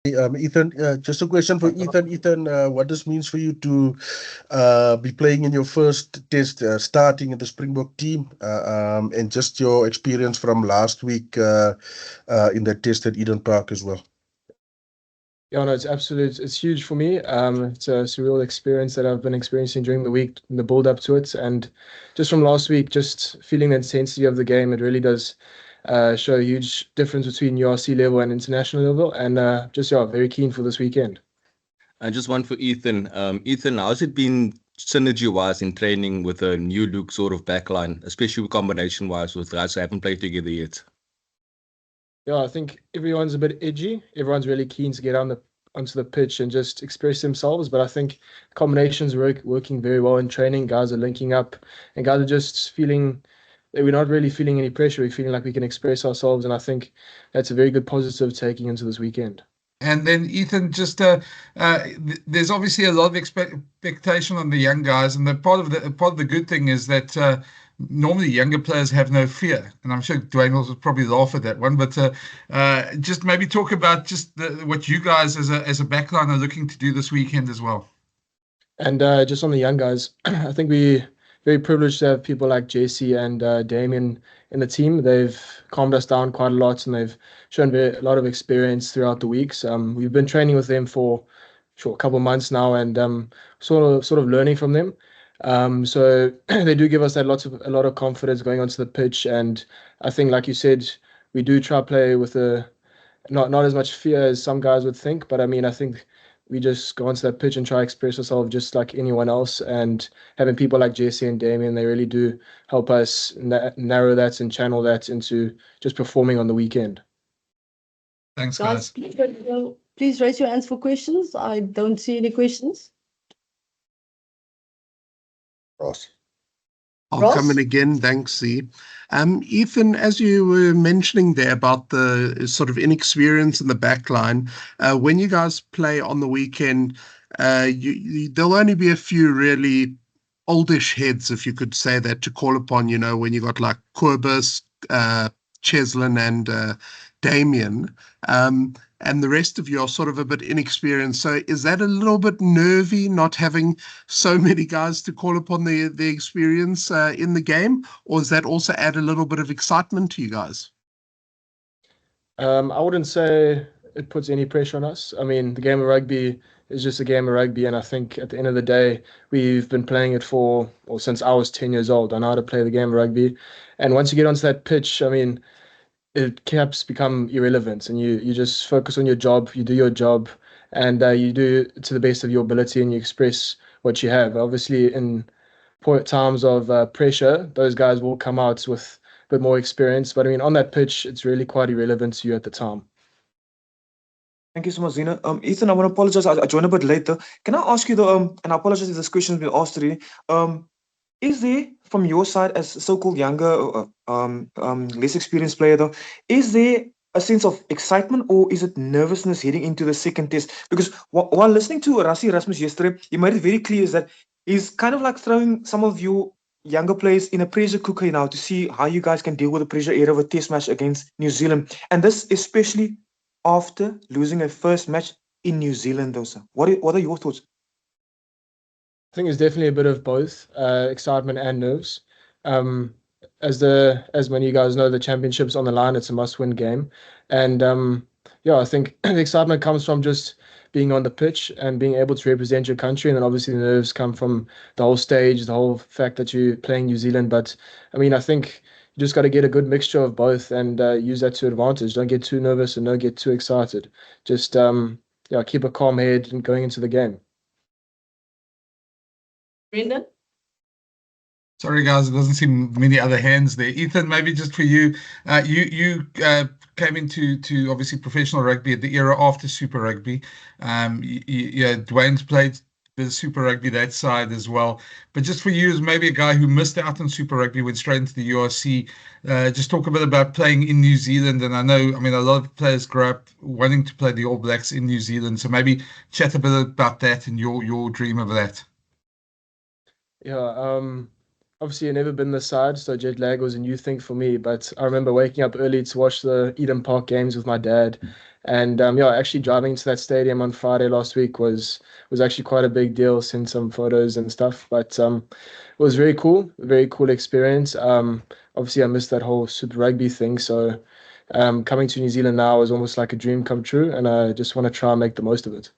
Ethan, just a question for Ethan. Ethan, what this means for you to be playing in your first test, starting in the Springbok team, and just your experience from last week in the test at Eden Park as well. Yeah, no, it's huge for me. It's a surreal experience that I've been experiencing during the week, the build up to it, and just from last week, just feeling the intensity of the game. It really does show a huge difference between URC level and international level, and just yeah, very keen for this weekend. And just one for Ethan. Ethan, how's it been synergy-wise in training with a new look sort of backline, especially combination-wise with guys who haven't played together yet? Yeah, I think everyone's a bit edgy. Everyone's really keen to get onto the pitch and just express themselves. But I think combinations are working very well in training. Guys are linking up, and guys are just feeling that we're not really feeling any pressure. We're feeling like we can express ourselves, and I think that's a very good positive taking into this weekend. And then Ethan, just there's obviously a lot of expectation on the young guys, and part of the good thing is that normally younger players have no fear, and I'm sure Dwayne will probably laugh at that one. But just maybe talk about just what you guys as a backline are looking to do this weekend as well. And just on the young guys, I think we're very privileged to have people like Jesse and Damien in the team. They've calmed us down quite a lot, and they've shown a lot of experience throughout the weeks. We've been training with them for a couple of months now, and sort of learning from them. So they do give us that a lot of confidence going onto the pitch, and I think, like you said, we do try to play with not as much fear as some guys would think. But I mean, I think we just go onto that pitch and try to express ourselves just like anyone else. And having people like Jesse and Damien, they really do help us narrow that and channel that into just performing on the weekend. Thanks, guys. Please raise your hands for questions. I don't see any questions. Ross. I'll come in again. Thanks, Z. Ethan, as you were mentioning there about the sort of inexperience in the back line, when you guys play on the weekend, there'll only be a few really oldish heads, if you could say that, to call upon, when you got like Corbus, Cheslin and Damien. And the rest of you are sort of a bit inexperienced. So is that a little bit nervy, not having so many guys to call upon the experience in the game? Or does that also add a little bit of excitement to you guys? I wouldn't say it puts any pressure on us. I mean, the game of rugby is just a game of rugby, and I think at the end of the day, we've been playing it since I was 10 years old. I know how to play the game of rugby. And once you get onto that pitch, I mean, caps become irrelevant, and you just focus on your job, you do your job, and you do it to the best of your ability, and you express what you have. Obviously, in times of pressure, those guys will come out with a bit more experience, but I mean, on that pitch, it's really quite irrelevant to you at the time. Thank you so much, Zina. Ethan, I want to apologize. I joined a bit later. Can I ask you though, and I apologize if this question has been asked already, is there, from your side as a so-called younger, less experienced player though, is there a sense of excitement or is it nervousness heading into the second test? Because while listening to Rassie Erasmus yesterday, he made it very clear is that he's kind of like throwing some of you younger players in a pressure cooker now to see how you guys can deal with the pressure era of a test match against New Zealand. And this especially after losing a first match in New Zealand though, sir. What are your thoughts? I think it's definitely a bit of both, excitement and nerves. As many of you guys know, the championship's on the line. It's a must-win game, and I think the excitement comes from just being on the pitch and being able to represent your country, and then obviously the nerves come from the whole stage, the whole fact that you're playing New Zealand. But I mean, I think you just got to get a good mixture of both and use that to advantage. Don't get too nervous and don't get too excited. Just keep a calm head and going into the game. Brendan? Sorry, guys, it doesn't seem many other hands there. Ethan, maybe just for you, you came into obviously professional rugby at the era after Super Rugby. Dwayne's played the Super Rugby that side as well. But just for you, as maybe a guy who missed out on Super Rugby, went straight into the URC, just talk a bit about playing in New Zealand. And I mean, a lot of players grow up wanting to play the All Blacks in New Zealand. So maybe chat a bit about that and your dream of that. Yeah, obviously I've never been this side, so jet lag was a new thing for me. But I remember waking up early to watch the Eden Park games with my dad, and yeah, actually driving to that stadium on Friday last week was actually quite a big deal. Sent some photos and stuff, but it was very cool experience. Obviously I missed that whole Super Rugby thing, so coming to New Zealand now is almost like a dream come true, and I just want to try and make the most of it.